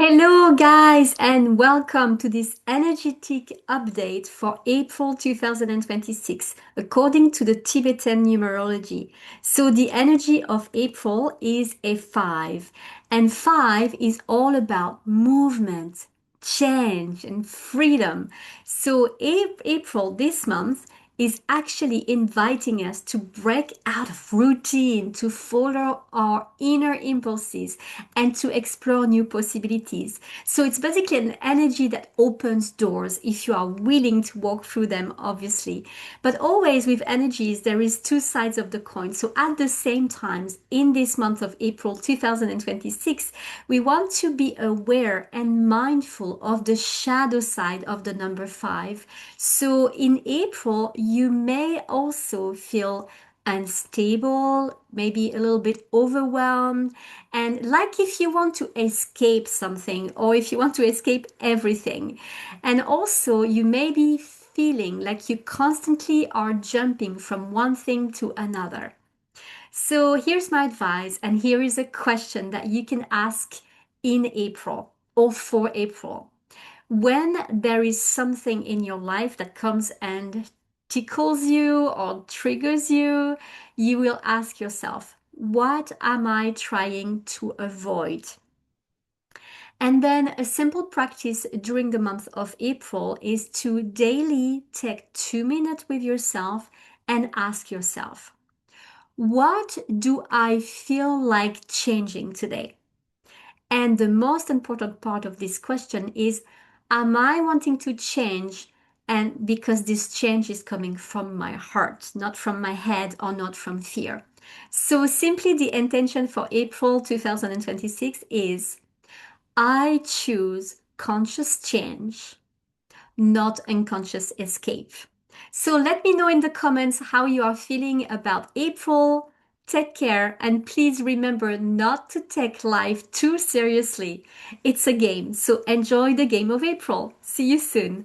Hello, guys, and welcome to this energetic update for April 2026, according to the Tibetan Numerology. So, the energy of April is a 5, and 5 is all about movement, change, and freedom. So, April this month is actually inviting us to break out of routine, to follow our inner impulses, and to explore new possibilities. So it's basically an energy that opens doors if you are willing to walk through them, obviously. But always with energies, there is two sides of the coin. So at the same time, in this month of April 2026, we want to be aware and mindful of the shadow side of the number 5. So in April, you may also feel unstable, maybe a little bit overwhelmed, and like if you want to escape something or if you want to escape everything. And also, you may be feeling like you constantly are jumping from one thing to another. So here's my advice, and here is a question that you can ask in April or for April. When there is something in your life that comes and tickles you or triggers you, you will ask yourself, what am I trying to avoid? And then a simple practice during the month of April is to daily take 2 minutes with yourself and ask yourself, what do I feel like changing today? And the most important part of this question is, am I wanting to change? And because this change is coming from my heart, not from my head or not from fear. So simply the intention for April 2026 is, I choose conscious change, not unconscious escape. So let me know in the comments how you are feeling about April. Take care, and please remember not to take life too seriously. It's a game, so enjoy the game of April. See you soon.